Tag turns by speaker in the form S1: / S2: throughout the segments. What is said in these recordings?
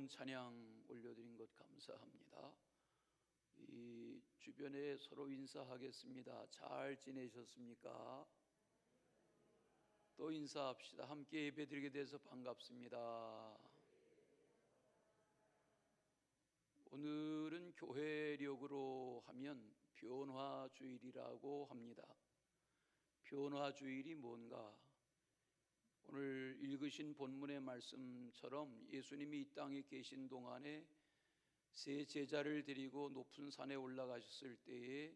S1: 즐거운 찬양 올려드린 것 감사합니다. 이 주변에 서로 인사하겠습니다. 잘 지내셨습니까? 또 인사합시다. 함께 예배드리게 돼서 반갑습니다. 오늘은 교회력으로 하면 변화주일이라고 합니다. 변화주일이 뭔가? 오늘 읽으신 본문의 말씀처럼 예수님이 이 땅에 계신 동안에 세 제자를 데리고 높은 산에 올라가셨을 때에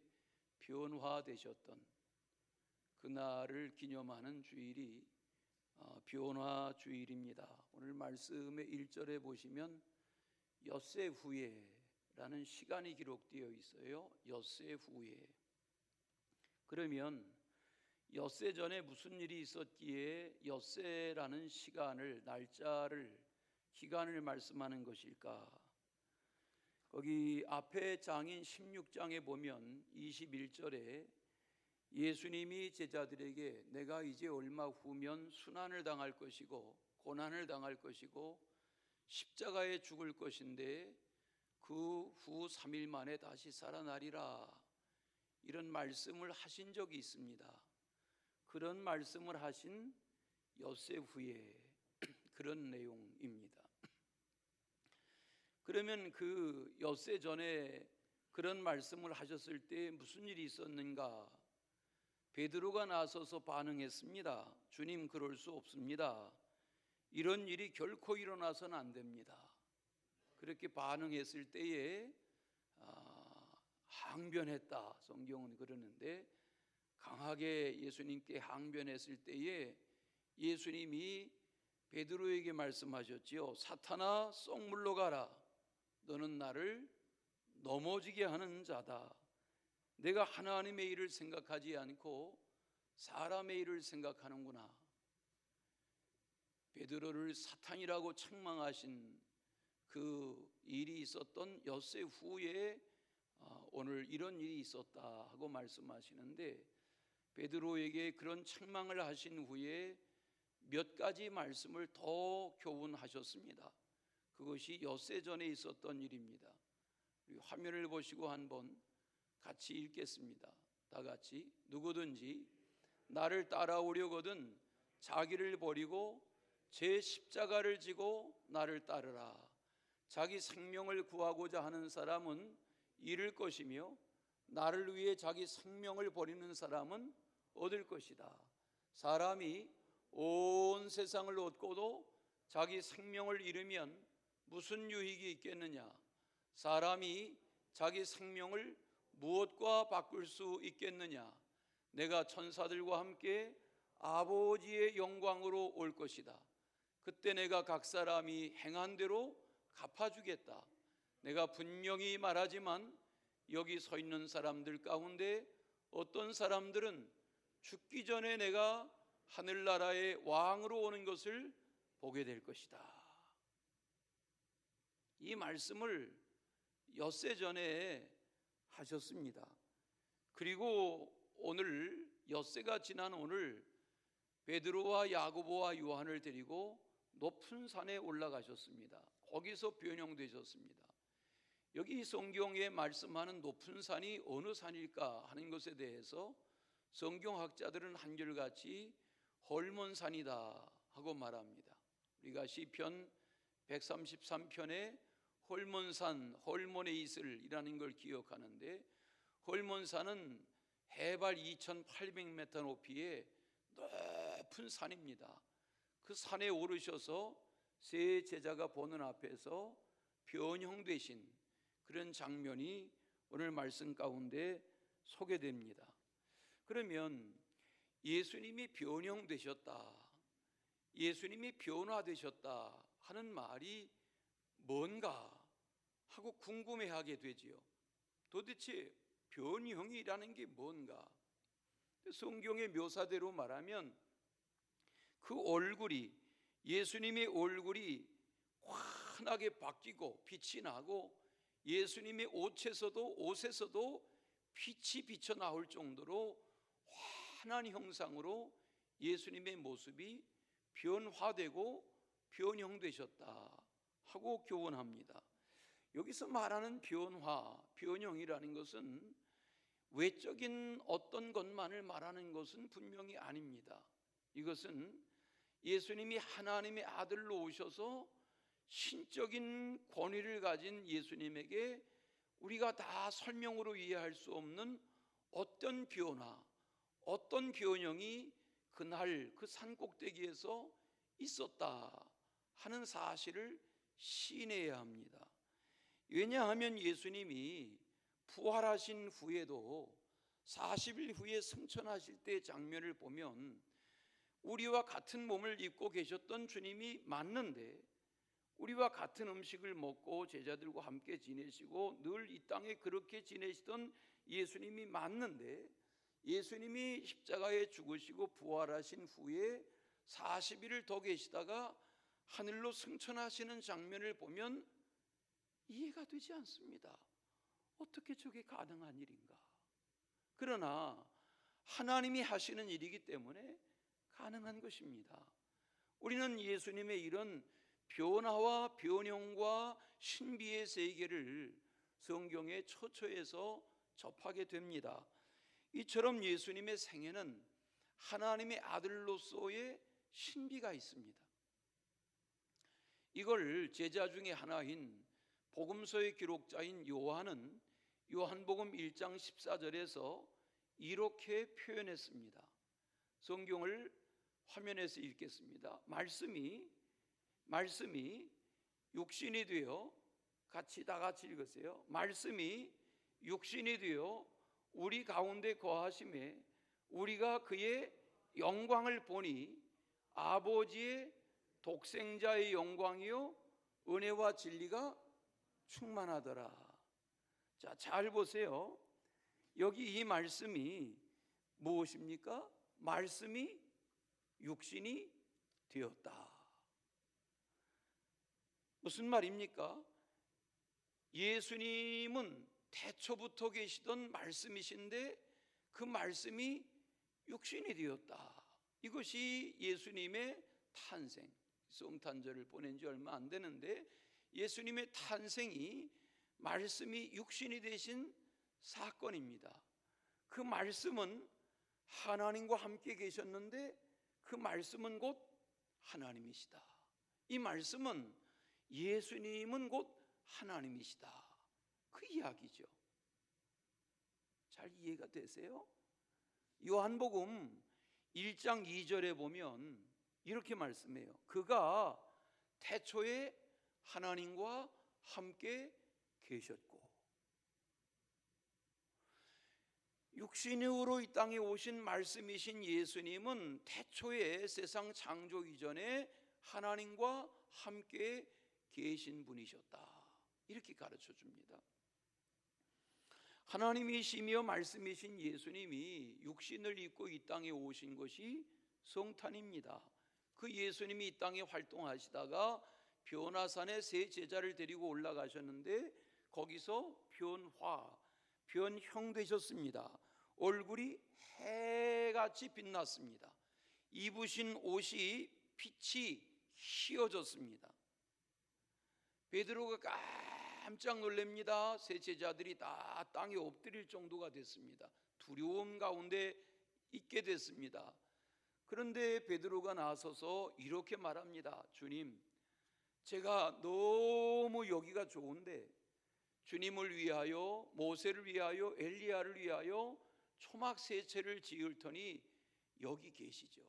S1: 변화되셨던 그날을 기념하는 주일이 변화주일입니다. 오늘 말씀의 1절에 보시면 엿새 후에라는 시간이 기록되어 있어요. 엿새 후에. 그러면 엿새 전에 무슨 일이 있었기에 엿새라는 시간을, 날짜를, 기간을 말씀하는 것일까? 거기 앞에 장인 16장에 보면 21절에 예수님이 제자들에게 내가 이제 얼마 후면 순환을 당할 것이고 고난을 당할 것이고 십자가에 죽을 것인데 그 후 3일 만에 다시 살아나리라, 이런 말씀을 하신 적이 있습니다. 그런 말씀을 하신 엿새 후에 그런 내용입니다. 그러면 그 엿새 전에 그런 말씀을 하셨을 때 무슨 일이 있었는가? 베드로가 나서서 반응했습니다. 주님, 그럴 수 없습니다. 이런 일이 결코 일어나서는 안 됩니다. 그렇게 반응했을 때에 항변했다, 성경은 그러는데, 강하게 예수님께 항변했을 때에 예수님이 베드로에게 말씀하셨지요. 사탄아, 썩 물러가라. 너는 나를 넘어지게 하는 자다. 내가 하나님의 일을 생각하지 않고 사람의 일을 생각하는구나. 베드로를 사탄이라고 책망하신 그 일이 있었던 엿새 후에 오늘 이런 일이 있었다 하고 말씀하시는데, 베드로에게 그런 책망을 하신 후에 몇 가지 말씀을 더 교훈하셨습니다. 그것이 엿새 전에 있었던 일입니다. 화면을 보시고 한번 같이 읽겠습니다. 다 같이. 누구든지 나를 따라오려거든 자기를 버리고 제 십자가를 지고 나를 따르라. 자기 생명을 구하고자 하는 사람은 잃을 것이며 나를 위해 자기 생명을 버리는 사람은 얻을 것이다. 사람이 온 세상을 얻고도 자기 생명을 잃으면 무슨 유익이 있겠느냐? 사람이 자기 생명을 무엇과 바꿀 수 있겠느냐? 내가 천사들과 함께 아버지의 영광으로 올 것이다. 그때 내가 각 사람이 행한 대로 갚아주겠다. 내가 분명히 말하지만 여기 서 있는 사람들 가운데 어떤 사람들은 죽기 전에 내가 하늘나라의 왕으로 오는 것을 보게 될 것이다. 이 말씀을 엿새 전에 하셨습니다. 그리고 오늘 엿새가 지난 오늘 베드로와 야고보와 요한을 데리고 높은 산에 올라가셨습니다. 거기서 변형되셨습니다. 여기 성경에 말씀하는 높은 산이 어느 산일까 하는 것에 대해서 성경학자들은 한결같이 헐몬산이다 하고 말합니다. 우리가 시편 133편에 헐몬산, 헐몬의 이슬이라는 걸 기억하는데, 헐몬산은 해발 2800m 높이의 높은 산입니다. 그 산에 오르셔서 세 제자가 보는 앞에서 변형되신 그런 장면이 오늘 말씀 가운데 소개됩니다. 그러면 예수님이 변형되셨다, 예수님이 변화되셨다 하는 말이 뭔가 하고 궁금해하게 되지요. 도대체 변형이라는 게 뭔가? 성경의 묘사대로 말하면 그 얼굴이, 예수님의 얼굴이 환하게 바뀌고 빛이 나고 예수님의 옷에서도 빛이 비쳐 나올 정도로 환한 형상으로 예수님의 모습이 변화되고 변형되셨다 하고 교훈합니다. 여기서 말하는 변화, 변형이라는 것은 외적인 어떤 것만을 말하는 것은 분명히 아닙니다. 이것은 예수님이 하나님의 아들로 오셔서 신적인 권위를 가진 예수님에게 우리가 다 설명으로 이해할 수 없는 어떤 변화, 어떤 변형이 그날 그 산꼭대기에서 있었다 하는 사실을 시인해야 합니다. 왜냐하면 예수님이 부활하신 후에도 40일 후에 승천하실 때 장면을 보면 우리와 같은 몸을 입고 계셨던 주님이 맞는데, 우리와 같은 음식을 먹고 제자들과 함께 지내시고 늘 이 땅에 그렇게 지내시던 예수님이 맞는데, 예수님이 십자가에 죽으시고 부활하신 후에 40일을 더 계시다가 하늘로 승천하시는 장면을 보면 이해가 되지 않습니다. 어떻게 저게 가능한 일인가? 그러나 하나님이 하시는 일이기 때문에 가능한 것입니다. 우리는 예수님의 이런 변화와 변형과 신비의 세계를 성경의 처처에서 접하게 됩니다. 이처럼 예수님의 생애는 하나님의 아들로서의 신비가 있습니다. 이걸 제자 중에 하나인 복음서의 기록자인 요한은 요한복음 1장 14절에서 이렇게 표현했습니다. 성경을 화면에서 읽겠습니다. 말씀이 육신이 되어, 다 같이 읽으세요. 말씀이 육신이 되어 우리 가운데 거하심에 우리가 그의 영광을 보니 아버지의 독생자의 영광이요 은혜와 진리가 충만하더라. 자, 잘 보세요. 여기 이 말씀이 무엇입니까? 말씀이 육신이 되었다. 무슨 말입니까? 예수님은 태초부터 계시던 말씀이신데 그 말씀이 육신이 되었다. 이것이 예수님의 탄생, 성탄절을 보낸 지 얼마 안 되는데 예수님의 탄생이 말씀이 육신이 되신 사건입니다. 그 말씀은 하나님과 함께 계셨는데 그 말씀은 곧 하나님이시다. 이 말씀은 예수님은 곧 하나님이시다. 그 이야기죠. 잘 이해가 되세요? 요한복음 1장 2절에 보면 이렇게 말씀해요. 그가 태초에 하나님과 함께 계셨고, 육신으로 이 땅에 오신 말씀이신 예수님은 태초에 세상 창조 이전에 하나님과 함께 계신 분이셨다. 이렇게 가르쳐 줍니다. 하나님이시며 말씀이신 예수님이 육신을 입고 이 땅에 오신 것이 성탄입니다. 그 예수님이 이 땅에 활동하시다가 변화산에 세 제자를 데리고 올라가셨는데 거기서 변형되셨습니다. 얼굴이 해같이 빛났습니다. 입으신 옷이 빛이 휘어졌습니다. 베드로가 깜짝 놀랍니다. 세 제자들이 다 땅에 엎드릴 정도가 됐습니다. 두려움 가운데 있게 됐습니다. 그런데 베드로가 나서서 이렇게 말합니다. 주님, 제가 너무 여기가 좋은데 주님을 위하여, 모세를 위하여, 엘리야를 위하여 초막 세 채를 지을 터니 여기 계시죠.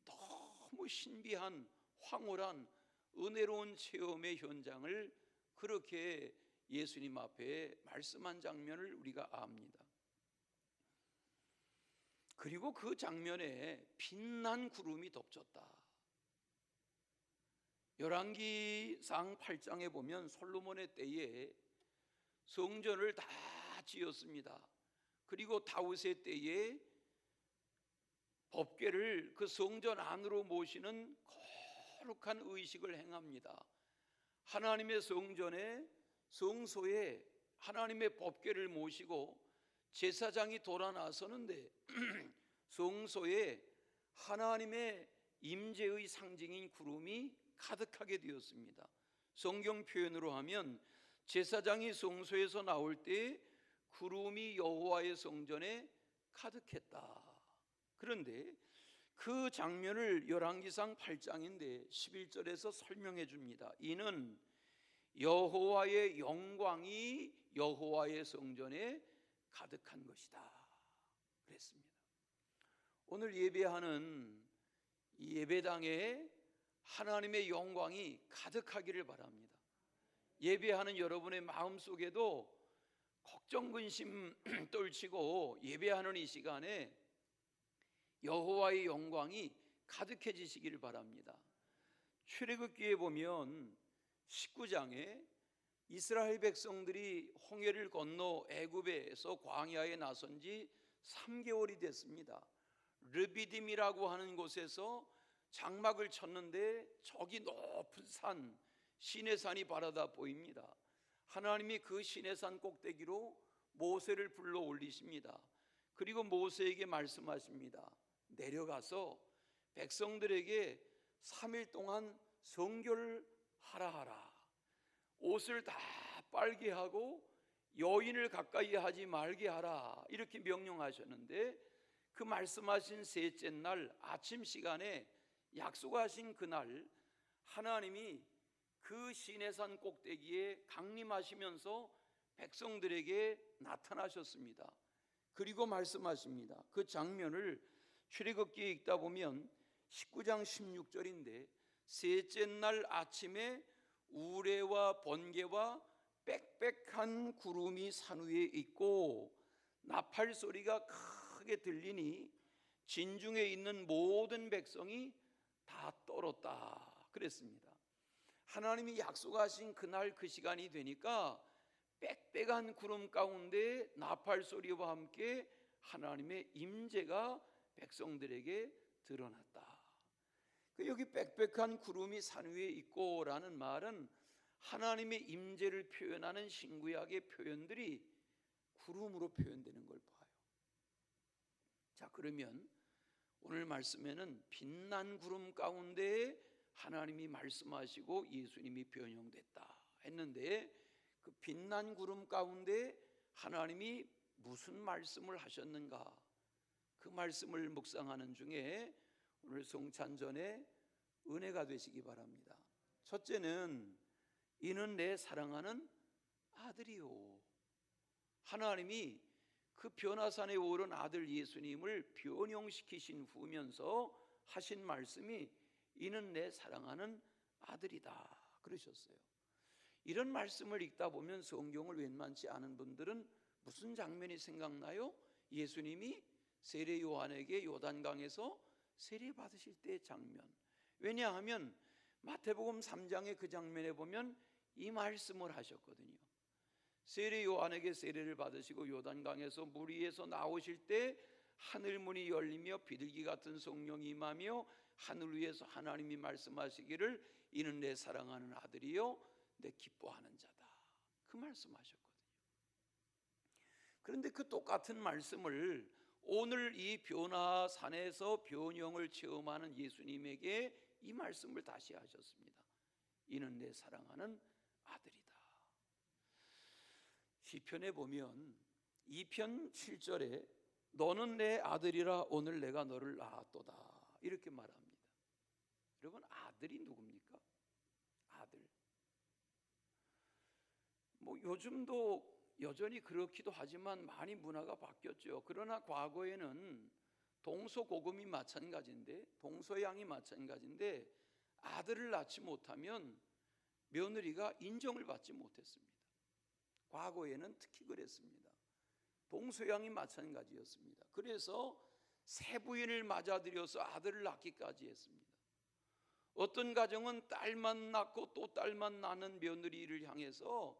S1: 너무 신비한 황홀한 은혜로운 체험의 현장을 그렇게 예수님 앞에 말씀한 장면을 우리가 압니다. 그리고 그 장면에 빛난 구름이 덮쳤다. 열왕기상 8장에 보면 솔로몬의 때에 성전을 다 지었습니다. 그리고 다윗의 때에 법궤를 그 성전 안으로 모시는 거룩한 의식을 행합니다. 하나님의 성전에, 성소에 하나님의 법궤를 모시고 제사장이 돌아 나서는데 성소에 하나님의 임재의 상징인 구름이 가득하게 되었습니다. 성경 표현으로 하면 제사장이 성소에서 나올 때 구름이 여호와의 성전에 가득했다. 그런데 그 장면을 열왕기상 8장인데 11절에서 설명해 줍니다. 이는 여호와의 영광이 여호와의 성전에 가득한 것이다 그랬습니다. 오늘 예배하는 이 예배당에 하나님의 영광이 가득하기를 바랍니다. 예배하는 여러분의 마음속에도 걱정 근심 떨치고 예배하는 이 시간에 여호와의 영광이 가득해지시기를 바랍니다. 출애굽기에 보면 19장에 이스라엘 백성들이 홍해를 건너 애굽에서 광야에 나선 지 3개월이 됐습니다. 르비딤이라고 하는 곳에서 장막을 쳤는데 저기 높은 산, 시내산이 바라다 보입니다. 하나님이 그 시내산 꼭대기로 모세를 불러 올리십니다. 그리고 모세에게 말씀하십니다. 내려가서 백성들에게 3일 동안 성결을 하라. 옷을 다 빨게 하고 여인을 가까이 하지 말게 하라. 이렇게 명령하셨는데 그 말씀하신 셋째 날 아침 시간에 약속하신 그날 하나님이 그 시내산 꼭대기에 강림하시면서 백성들에게 나타나셨습니다. 그리고 말씀하십니다. 그 장면을 출애굽기에 읽다 보면 19장 16절인데 셋째 날 아침에 우레와 번개와 빽빽한 구름이 산 위에 있고 나팔 소리가 크게 들리니 진중에 있는 모든 백성이 다 떨었다 그랬습니다. 하나님이 약속하신 그날 그 시간이 되니까 빽빽한 구름 가운데 나팔 소리와 함께 하나님의 임재가 백성들에게 드러났다. 여기 빽빽한 구름이 산 위에 있고라는 말은 하나님의 임재를 표현하는 신구약의 표현들이 구름으로 표현되는 걸 봐요. 자, 그러면 오늘 말씀에는 빛난 구름 가운데 하나님이 말씀하시고 예수님이 변형됐다 했는데 그 빛난 구름 가운데 하나님이 무슨 말씀을 하셨는가? 그 말씀을 묵상하는 중에 오늘 성찬전에 은혜가 되시기 바랍니다. 첫째는 이는 내 사랑하는 아들이요. 하나님이 그 변화산에 오른 아들 예수님을 변형시키신 후면서 하신 말씀이 이는 내 사랑하는 아들이다 그러셨어요. 이런 말씀을 읽다 보면 성경을 웬만치 않은 분들은 무슨 장면이 생각나요? 예수님이 세례 요한에게 요단강에서 세례 받으실 때의 장면. 왜냐하면 마태복음 3장의 그 장면에 보면 이 말씀을 하셨거든요. 세례 요한에게 세례를 받으시고 요단강에서 물 위에서 나오실 때 하늘 문이 열리며 비둘기 같은 성령이 임하며 하늘 위에서 하나님이 말씀하시기를 이는 내 사랑하는 아들이요 내 기뻐하는 자다. 그 말씀하셨거든요. 그런데 그 똑같은 말씀을 오늘 이 변화산에서 변형을 체험하는 예수님에게 이 말씀을 다시 하셨습니다. 이는 내 사랑하는 아들이다. 시편에 보면 2편 7절에 너는 내 아들이라 오늘 내가 너를 낳았도다 이렇게 말합니다. 여러분, 아들이 누굽니까? 아들. 요즘도 여전히 그렇기도 하지만 많이 문화가 바뀌었죠. 그러나 과거에는 동서고금이 마찬가지인데 동서양이 마찬가지인데 아들을 낳지 못하면 며느리가 인정을 받지 못했습니다. 과거에는 특히 그랬습니다. 동서양이 마찬가지였습니다. 그래서 세 부인을 맞아들여서 아들을 낳기까지 했습니다. 어떤 가정은 딸만 낳고 또 딸만 낳는 며느리를 향해서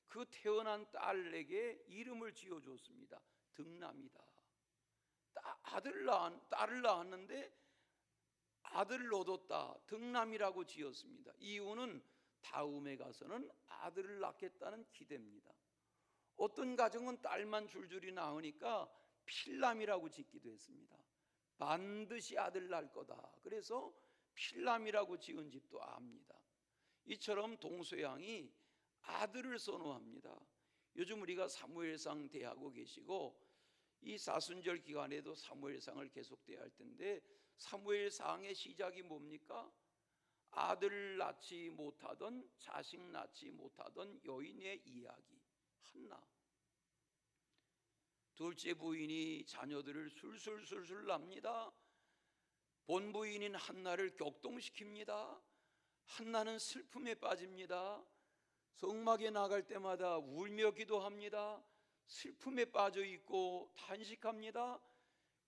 S1: 그 태어난 딸에게 이름을 지어줬습니다. 등남이다. 딸을 낳았는데 아들을 얻었다. 등남이라고 지었습니다. 이유는 다음에 가서는 아들을 낳겠다는 기대입니다. 어떤 가정은 딸만 줄줄이 낳으니까 필남이라고 짓기도 했습니다. 반드시 아들 낳을 거다. 그래서 필남이라고 지은 집도 압니다. 이처럼 동서양이 아들을 선호합니다. 요즘 우리가 사무엘상 대하고 계시고 이 사순절 기간에도 사무엘상을 계속 대할 텐데, 사무엘상의 시작이 뭡니까? 아들 낳지 못하던, 자식 낳지 못하던 여인의 이야기. 한나, 둘째 부인이 자녀들을 술술술술 납니다. 본부인인 한나를 격동시킵니다. 한나는 슬픔에 빠집니다. 성막에 나갈 때마다 울며 기도합니다. 슬픔에 빠져 있고 탄식합니다.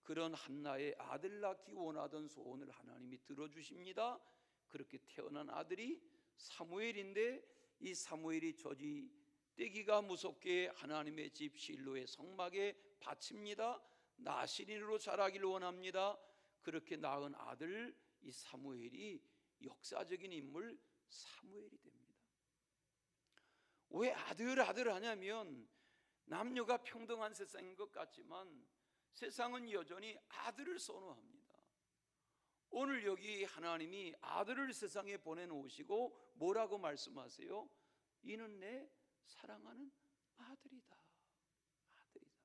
S1: 그런 한나의 아들 낳기 원하던 소원을 하나님이 들어주십니다. 그렇게 태어난 아들이 사무엘인데, 이 사무엘이 저지 떼기가 무섭게 하나님의 집 실로의 성막에 바칩니다. 나실인으로 자라기를 원합니다. 그렇게 낳은 아들 이 사무엘이 역사적인 인물 사무엘이 됩니다. 왜 아들 하냐면, 남녀가 평등한 세상인 것 같지만 세상은 여전히 아들을 선호합니다. 오늘 여기 하나님이 아들을 세상에 보내놓으시고 뭐라고 말씀하세요? 이는 내 사랑하는 아들이다. 아들이다.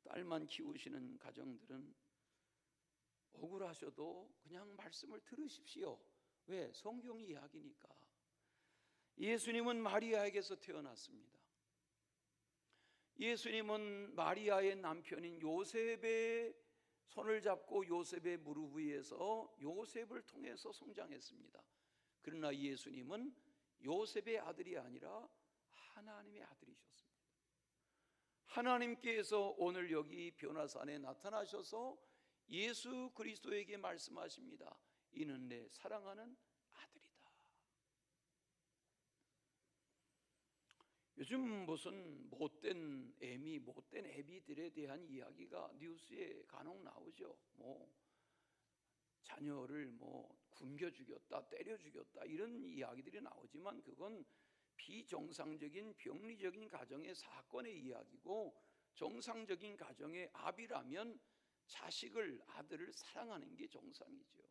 S1: 딸만 키우시는 가정들은 억울하셔도 그냥 말씀을 들으십시오. 왜? 성경 이야기니까. 예수님은 마리아에게서 태어났습니다. 예수님은 마리아의 남편인 요셉의 손을 잡고 요셉의 무릎 위에서 요셉을 통해서 성장했습니다. 그러나 예수님은 요셉의 아들이 아니라 하나님의 아들이셨습니다. 하나님께서 오늘 여기 변화산에 나타나셔서 예수 그리스도에게 말씀하십니다. 이는 내 사랑하는 아들이다. 요즘 무슨 못된 애비들에 대한 이야기가 뉴스에 간혹 나오죠. 자녀를 굶겨 죽였다, 때려 죽였다, 이런 이야기들이 나오지만 그건 비정상적인 병리적인 가정의 사건의 이야기고, 정상적인 가정의 아비라면 아들을 사랑하는 게 정상이죠.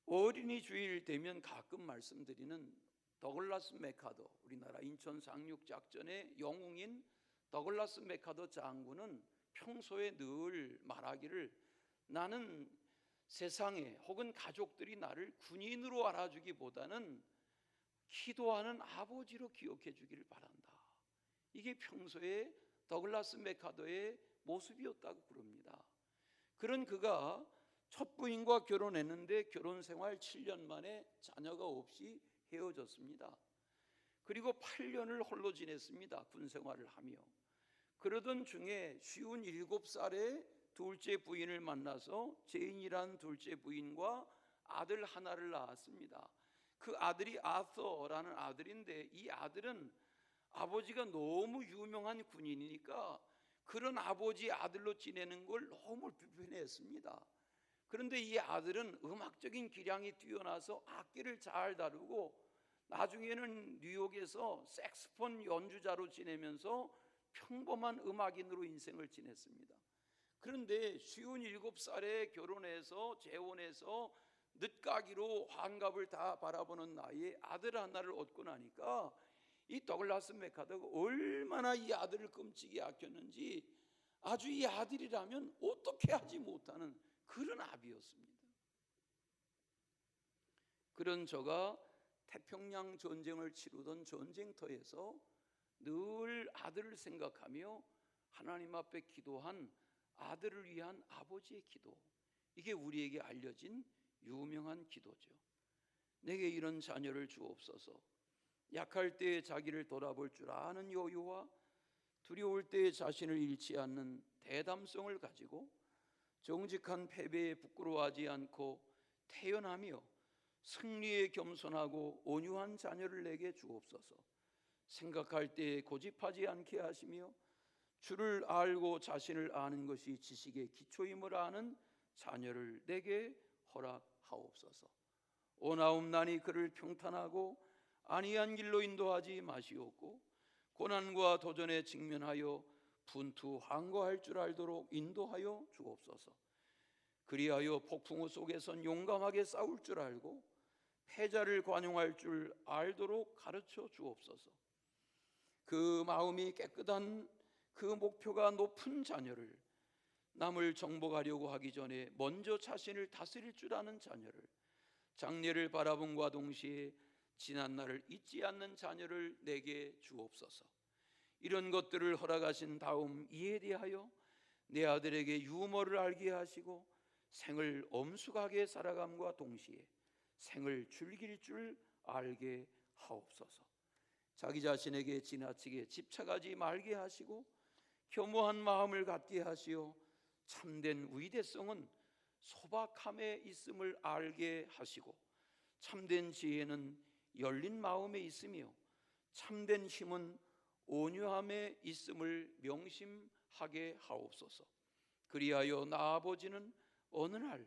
S1: 어린이 주일 되면 가끔 말씀드리는 더글라스 맥카더, 우리나라 인천 상륙작전의 영웅인 더글라스 맥카더 장군은 평소에 늘 말하기를, 나는 세상에 혹은 가족들이 나를 군인으로 알아주기보다는 기도하는 아버지로 기억해 주기를 바란다. 이게 평소에 더글라스 맥카더의 모습이었다고 그럽니다. 그런 그가 첫 부인과 결혼했는데 결혼 생활 7년 만에 자녀가 없이 헤어졌습니다. 그리고 8년을 홀로 지냈습니다. 군 생활을 하며. 그러던 중에 57살에 둘째 부인을 만나서 제인이란 둘째 부인과 아들 하나를 낳았습니다. 그 아들이 아서라는 아들인데, 이 아들은 아버지가 너무 유명한 군인이니까 그런 아버지 아들로 지내는 걸 너무 불편해했습니다. 그런데 이 아들은 음악적인 기량이 뛰어나서 악기를 잘 다루고 나중에는 뉴욕에서 색스폰 연주자로 지내면서 평범한 음악인으로 인생을 지냈습니다. 그런데 57살에 결혼해서 재혼해서 늦가기로 환갑을 다 바라보는 나이에 아들 하나를 얻고 나니까 이 더글라스 맥카더가 얼마나 이 아들을 끔찍이 아꼈는지 아주 이 아들이라면 어떻게 하지 못하는 그런 아비였습니다. 그런 저가 태평양 전쟁을 치르던 전쟁터에서 늘 아들을 생각하며 하나님 앞에 기도한 아들을 위한 아버지의 기도, 이게 우리에게 알려진 유명한 기도죠. 내게 이런 자녀를 주옵소서. 약할 때 자기를 돌아볼 줄 아는 여유와 두려울 때 자신을 잃지 않는 대담성을 가지고 정직한 패배에 부끄러워하지 않고 태연하며 승리에 겸손하고 온유한 자녀를 내게 주옵소서. 생각할 때 고집하지 않게 하시며 주를 알고 자신을 아는 것이 지식의 기초임을 아는 자녀를 내게 허락하옵소서. 오나옵나니 그를 평탄하고 안이한 길로 인도하지 마시옵고 고난과 도전에 직면하여 분투 항거할 줄 알도록 인도하여 주옵소서. 그리하여 폭풍우 속에선 용감하게 싸울 줄 알고 패자를 관용할 줄 알도록 가르쳐 주옵소서. 그 마음이 깨끗한, 그 목표가 높은 자녀를, 남을 정복하려고 하기 전에 먼저 자신을 다스릴 줄 아는 자녀를, 장래를 바라봄과 동시에 지난 날을 잊지 않는 자녀를 내게 주옵소서. 이런 것들을 허락하신 다음 이에 대하여 내 아들에게 유머를 알게 하시고 생을 엄숙하게 살아감과 동시에 생을 즐길 줄 알게 하옵소서. 자기 자신에게 지나치게 집착하지 말게 하시고 겸허한 마음을 갖게 하시어 참된 위대성은 소박함에 있음을 알게 하시고 참된 지혜는 열린 마음에 있으며 참된 힘은 온유함에 있음을 명심하게 하옵소서. 그리하여 나 아버지는 어느 날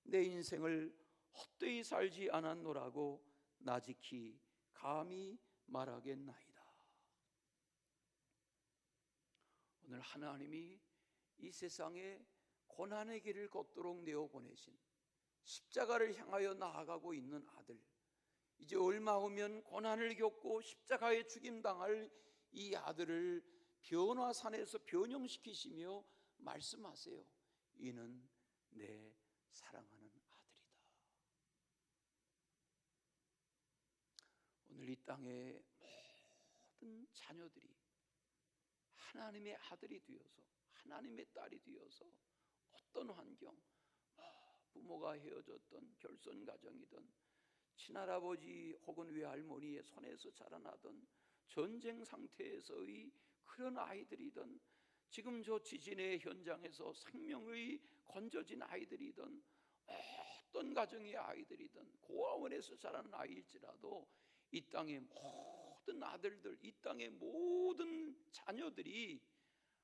S1: 내 인생을 헛되이 살지 않았노라고 나지키 감히 말하겠나이다. 오늘 하나님이 이 세상에 고난의 길을 걷도록 내어보내신, 십자가를 향하여 나아가고 있는 아들, 이제 얼마 후면 고난을 겪고 십자가에 죽임당할 이 아들을 변화산에서 변형시키시며 말씀하세요. 이는 내 사랑하는 아들이다. 오늘 이 땅의 모든 자녀들이 하나님의 아들이 되어서, 하나님의 딸이 되어서 어떤 환경, 부모가 헤어졌던 결손 가정이든 친할아버지 혹은 외할머니의 손에서 자라나던 전쟁 상태에서의 그런 아이들이든 지금 저 지진의 현장에서 생명의 건져진 아이들이든 어떤 가정의 아이들이든 고아원에서 자라는 아이일지라도 이 땅의 모든 아들들, 이 땅의 모든 자녀들이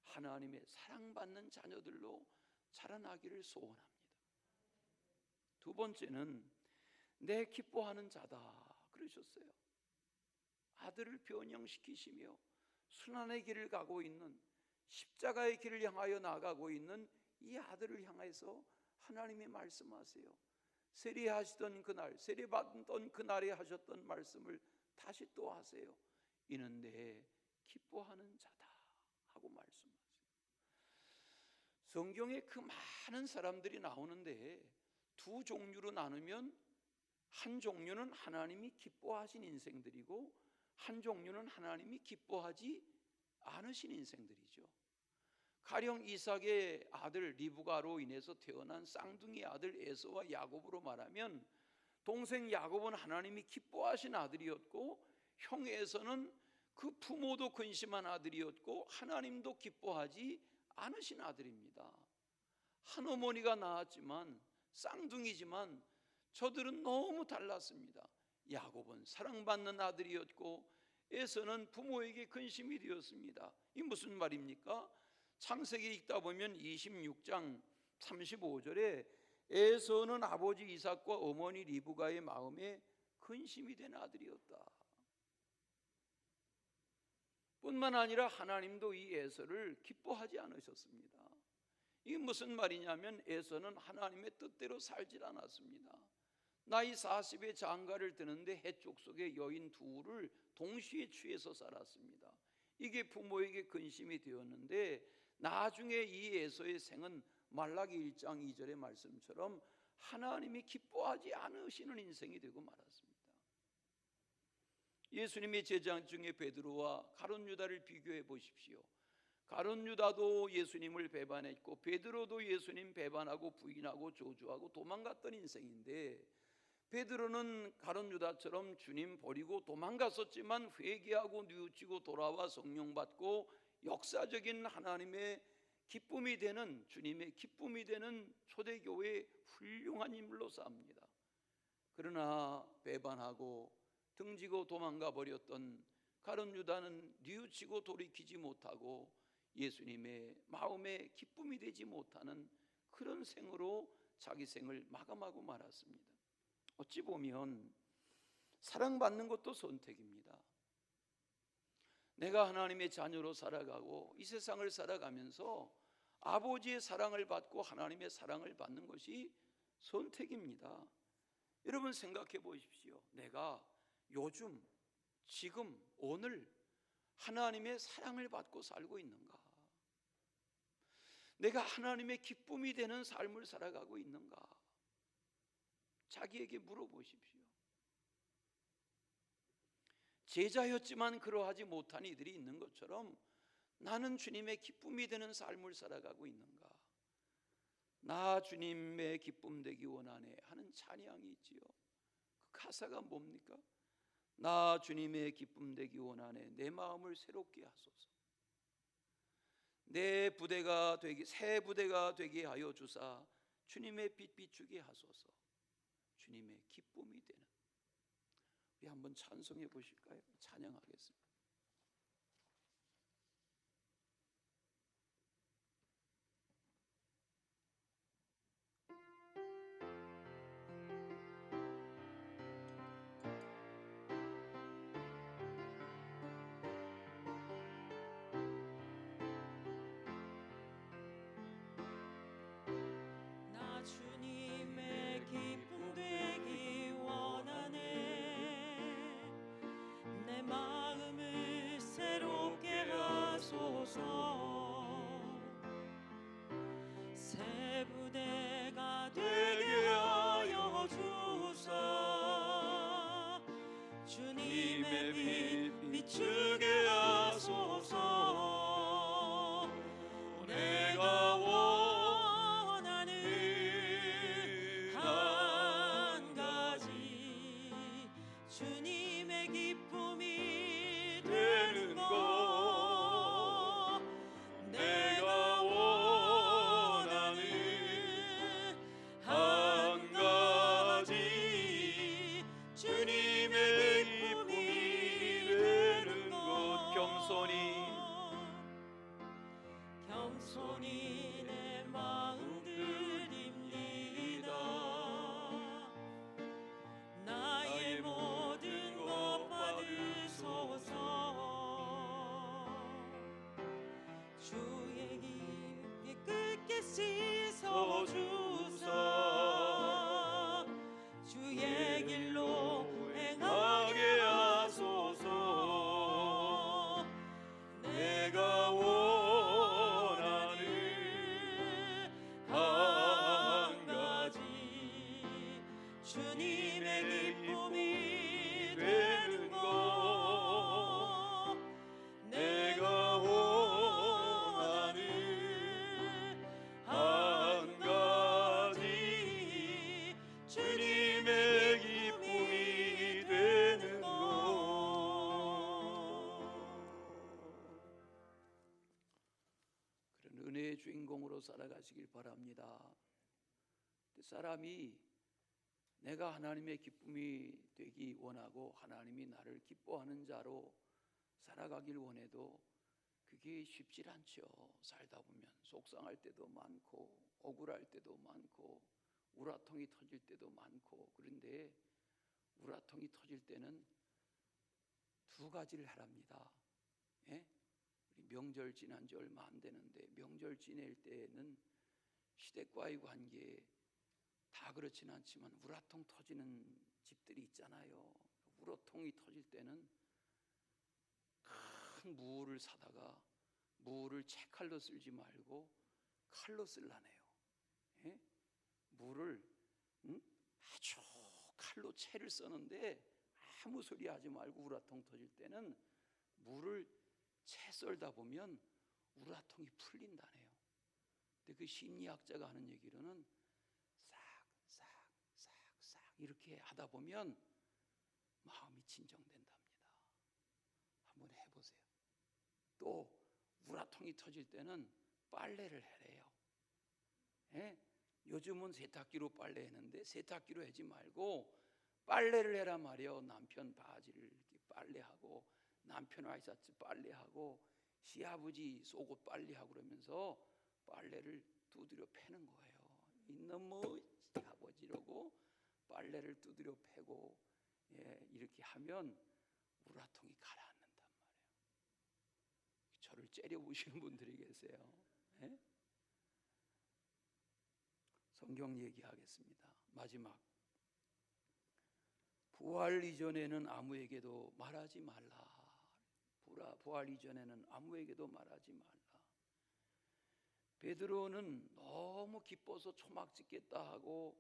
S1: 하나님의 사랑받는 자녀들로 자라나기를 소원합니다. 두 번째는 내 기뻐하는 자다 그러셨어요. 아들을 변형시키시며 순환의 길을 가고 있는, 십자가의 길을 향하여 나가고 있는 이 아들을 향해서 하나님이 말씀하세요. 세례하시던 그날, 세례받던 그날에 하셨던 말씀을 다시 또 하세요. 이는 내 기뻐하는 자다 하고 말씀하세요. 성경에 그 많은 사람들이 나오는데 두 종류로 나누면 한 종류는 하나님이 기뻐하신 인생들이고 한 종류는 하나님이 기뻐하지 않으신 인생들이죠. 가령 이삭의 아들 리브가로 인해서 태어난 쌍둥이 아들 에서와 야곱으로 말하면 동생 야곱은 하나님이 기뻐하신 아들이었고 형 에서는 그 부모도 근심한 아들이었고 하나님도 기뻐하지 않으신 아들입니다. 한 어머니가 낳았지만 쌍둥이지만 저들은 너무 달랐습니다. 야곱은 사랑받는 아들이었고 에서는 부모에게 근심이 되었습니다. 이 무슨 말입니까? 창세기 읽다 보면 26장 35절에 에서는 아버지 이삭과 어머니 리브가의 마음에 근심이 된 아들이었다. 뿐만 아니라 하나님도 이 에서를 기뻐하지 않으셨습니다. 이게 무슨 말이냐면 에서는 하나님의 뜻대로 살질 않았습니다. 나이 40에 장가를 드는데 해쪽 속에 여인 둘을 동시에 취해서 살았습니다. 이게 부모에게 근심이 되었는데 나중에 이 에서의 생은 말라기 1장 2절의 말씀처럼 하나님이 기뻐하지 않으시는 인생이 되고 말았습니다. 예수님의 제자 중에 베드로와 가룟 유다를 비교해 보십시오. 가룟 유다도 예수님을 배반했고 베드로도 예수님 배반하고 부인하고 저주하고 도망갔던 인생인데 베드로는 가룟 유다처럼 주님 버리고 도망갔었지만 회개하고 뉘우치고 돌아와 성령 받고 역사적인 하나님의 기쁨이 되는, 주님의 기쁨이 되는 초대교회의 훌륭한 인물로 삼습니다. 그러나 배반하고 등지고 도망가 버렸던 가룟 유다는 뉘우치고 돌이키지 못하고 예수님의 마음에 기쁨이 되지 못하는 그런 생으로 자기 생을 마감하고 말았습니다. 어찌 보면 사랑받는 것도 선택입니다. 내가 하나님의 자녀로 살아가고 이 세상을 살아가면서 아버지의 사랑을 받고 하나님의 사랑을 받는 것이 선택입니다. 여러분 생각해 보십시오. 내가 요즘, 지금, 오늘 하나님의 사랑을 받고 살고 있는가? 내가 하나님의 기쁨이 되는 삶을 살아가고 있는가? 자기에게 물어보십시오. 제자였지만 그러하지 못한 이들이 있는 것처럼 나는 주님의 기쁨이 되는 삶을 살아가고 있는가? 나 주님의 기쁨 되기 원하네 하는 찬양이 있지요. 그 가사가 뭡니까? 나 주님의 기쁨 되기 원하네. 내 마음을 새롭게 하소서. 내 부대가 되기, 새 부대가 되게 하여 주사 주님의 빛 비추게 하소서. 주님의 기쁨이 되는. 우리 한번 찬송해 보실까요? 찬양하겠습니다.
S2: 나 주님의 기쁨 되기 원하네. 내 마음을 새롭게 하소서. 새 부대가 되게 하여 주사 주님의 빛 비추게 하소서. 내가 원하는 한 가지 주님의 기쁨이 되는 것. 내가 원하는 한 가지 주님의 기쁨이 되는 것. 겸손히 내 마음 드립니다. 나의 모든 것 받으소서. 주의 깊이 끝게 씻어 주사 주의 길로 행하게 하소서. 내가 원하는 한 가지 주님의 기쁨이 되는 것. 내가 원하는 한 가지 주님의 기쁨이 되는 것.
S1: 그런 은혜의 주인공으로 살아가시길 바랍니다. 사람이 내가 하나님의 기쁨이 되기 원하고 하나님이 나를 기뻐하는 자로 살아가길 원해도 그게 쉽질 않죠. 살다 보면 속상할 때도 많고 억울할 때도 많고 우라통이 터질 때도 많고. 그런데 우라통이 터질 때는 두 가지를 하랍니다. 예? 우리 명절 지난 지 얼마 안 되는데 명절 지낼 때는 시댁과의 관계 다 그렇진 않지만 우라통 터지는 집들이 있잖아요. 우라통이 터질 때는 큰 무를 사다가 무를 채칼로 쓸지 말고 칼로 쓸라네요. 예? 무를 아주 칼로 채를 써는데 아무 소리 하지 말고 우라통 터질 때는 무를 채 썰다 보면 우라통이 풀린다네요. 근데 그 심리학자가 하는 얘기로는 싹싹 이렇게 하다 보면 마음이 진정된답니다. 한번 해보세요. 또 우라통이 터질 때는 빨래를 해래요. 예? 요즘은 세탁기로 빨래하는데 세탁기로 하지 말고 빨래를 해라 말이요. 남편 바지를 이렇게 빨래하고 남편 와이셔츠 빨래하고 시아버지 속옷 빨래하고 그러면서 빨래를 두드려 패는 거예요. 이놈의 아버지라고 빨래를 두드려 패고, 이렇게 하면 우라통이 가라앉는단 말이에요. 저를 째려보시는 분들이 계세요. 예? 성경 얘기하겠습니다. 마지막, 부활 이전에는 아무에게도 말하지 말라. 부활 이전에는 아무에게도 말하지 말라. 베드로는 너무 기뻐서 초막 짓겠다 하고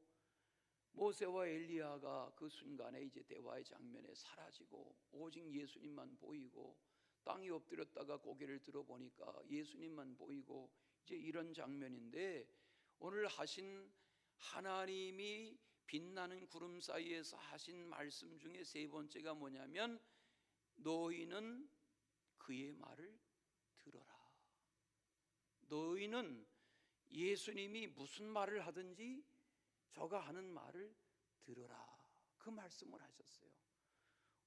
S1: 모세와 엘리야가 그 순간에 이제 대화의 장면에 사라지고 오직 예수님만 보이고, 땅에 엎드렸다가 고개를 들어보니까 예수님만 보이고, 이제 이런 장면인데, 오늘 하신 하나님이 빛나는 구름 사이에서 하신 말씀 중에 세 번째가 뭐냐면, 너희는 그의 말을 들어라. 너희는 예수님이 무슨 말을 하든지 저가 하는 말을 들어라, 그 말씀을 하셨어요.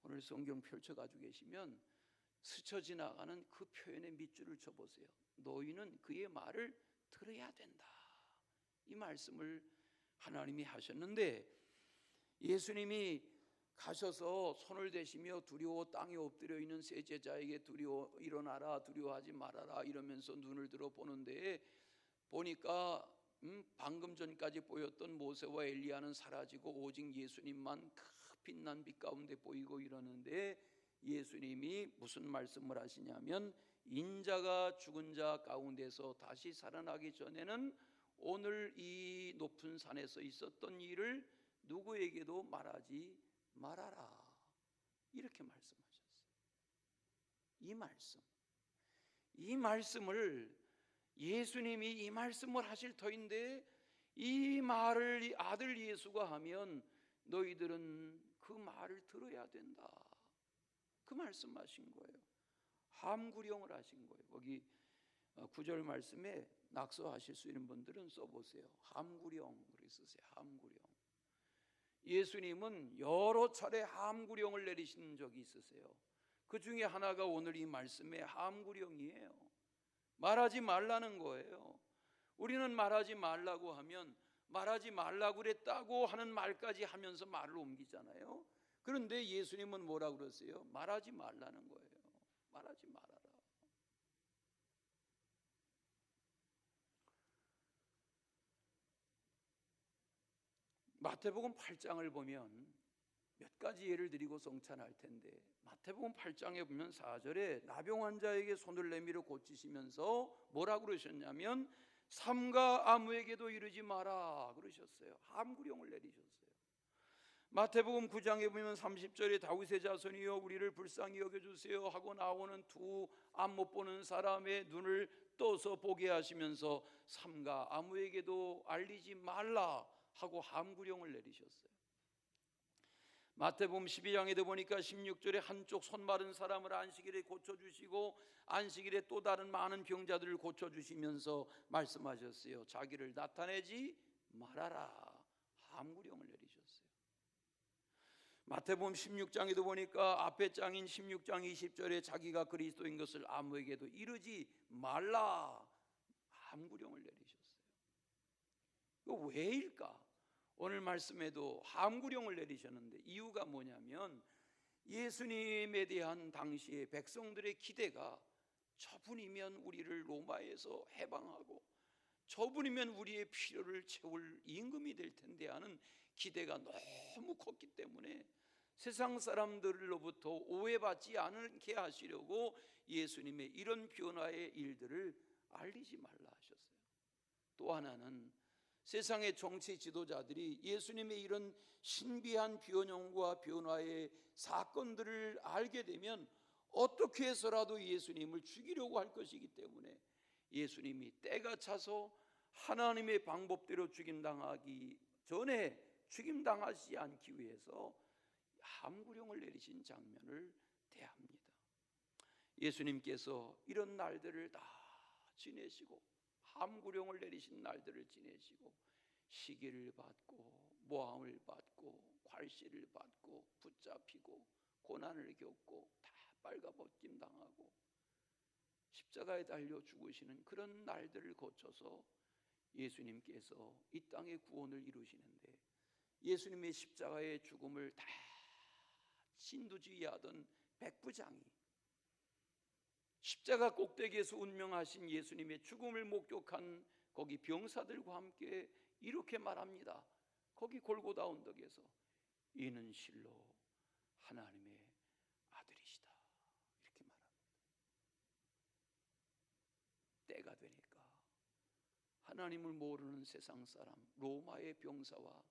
S1: 오늘 성경 펼쳐가지고 계시면 스쳐 지나가는 그 표현의 밑줄을 쳐보세요. 너희는 그의 말을 들어야 된다, 이 말씀을 하나님이 하셨는데, 예수님이 가셔서 손을 대시며 두려워 땅에 엎드려 있는 세 제자에게 일어나라, 두려워하지 말아라 이러면서 눈을 들어 보는데, 보니까 방금 전까지 보였던 모세와 엘리야는 사라지고 오직 예수님만 그 빛난 빛 가운데 보이고 이러는데, 예수님이 무슨 말씀을 하시냐면, 인자가 죽은 자 가운데서 다시 살아나기 전에는 오늘 이 높은 산에서 있었던 일을 누구에게도 말하지 말아라, 이렇게 말씀하셨어요. 이 말씀을 예수님이 이 말씀을 하실 터인데, 이 말을 아들 예수가 하면 너희들은 그 말을 들어야 된다, 그 말씀하신 거예요. 함구령을 하신 거예요. 거기 9절 말씀에 낙서하실 수 있는 분들은 써보세요. 함구령, 그렇게 쓰세요. 함구령. 예수님은 여러 차례 함구령을 내리신 적이 있으세요. 그 중에 하나가 오늘 이 말씀의 함구령이에요. 말하지 말라는 거예요. 우리는 말하지 말라고 하면 말하지 말라고 그랬다고 하는 말까지 하면서 말을 옮기잖아요. 그런데 예수님은 뭐라고 그러세요? 말하지 말라는 거예요. 말하지 말아라. 마태복음 8장을 보면 몇 가지 예를 드리고 성찬할 텐데, 마태복음 8장에 보면 4절에 나병 환자에게 손을 내밀어 고치시면서 뭐라고 그러셨냐면, 삼가 아무에게도 이르지 마라 그러셨어요. 함구령을 내리셨어요. 마태복음 9장에 보면 30절에 다윗의 자손이여 우리를 불쌍히 여겨주세요 하고 나오는 두 앞 못 보는 사람의 눈을 떠서 보게 하시면서 삼가 아무에게도 알리지 말라 하고 함구령을 내리셨어요. 마태복음 12장에도 보니까 16절에 한쪽 손 마른 사람을 안식일에 고쳐주시고 안식일에 또 다른 많은 병자들을 고쳐주시면서 말씀하셨어요. 자기를 나타내지 말아라, 함구령을 내리셨어요. 마태복음 16장에도 보니까 앞에 장인 16장 20절에 자기가 그리스도인 것을 아무에게도 이르지 말라, 함구령을 내리셨어요. 이거 왜일까? 오늘 말씀에도 함구령을 내리셨는데, 이유가 뭐냐면 예수님에 대한 당시의 백성들의 기대가, 저분이면 우리를 로마에서 해방하고 저분이면 우리의 필요를 채울 임금이 될 텐데 하는 기대가 너무 컸기 때문에 세상 사람들로부터 오해받지 않게 하시려고 예수님의 이런 변화의 일들을 알리지 말라 하셨어요. 또 하나는 세상의 정치 지도자들이 예수님의 이런 신비한 변형과 변화의 사건들을 알게 되면 어떻게 해서라도 예수님을 죽이려고 할 것이기 때문에 예수님이 때가 차서 하나님의 방법대로 죽임당하기 전에 죽임당하지 않기 위해서 함구령을 내리신 장면을 대합니다. 예수님께서 이런 날들을 다 지내시고, 함구령을 내리신 날들을 지내시고, 시기를 받고 모함을 받고 괄시를 받고 붙잡히고 고난을 겪고 다 빨가벗김 당하고 십자가에 달려 죽으시는 그런 날들을 거쳐서 예수님께서 이 땅의 구원을 이루시는데, 예수님의 십자가의 죽음을 다 진두지휘하던 백부장이 십자가 꼭대기에서 운명하신 예수님의 죽음을 목격한 거기 병사들과 함께 이렇게 말합니다. 거기 골고다 언덕에서 이는 실로 하나님의 아들이시다 이렇게 말합니다. 때가 되니까 하나님을 모르는 세상 사람, 로마의 병사와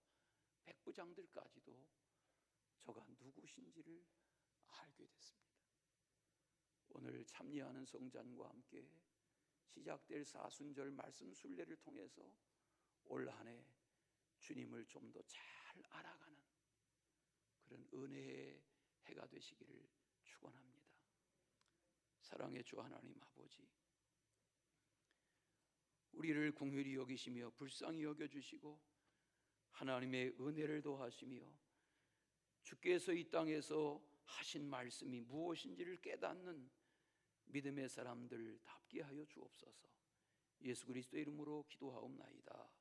S1: 백부장들까지도 저가 누구신지를 알게 됐습니다. 오늘 참여하는 성찬과 함께 시작될 사순절 말씀 순례를 통해서 올 한 해 주님을 좀 더 잘 알아가는 그런 은혜의 해가 되시기를 축원합니다. 사랑의 주 하나님 아버지, 우리를 긍휼히 여기시며 불쌍히 여겨주시고 하나님의 은혜를 더하시며 주께서 이 땅에서 하신 말씀이 무엇인지를 깨닫는 믿음의 사람들 답게 하여 주옵소서. 예수 그리스도의 이름으로 기도하옵나이다.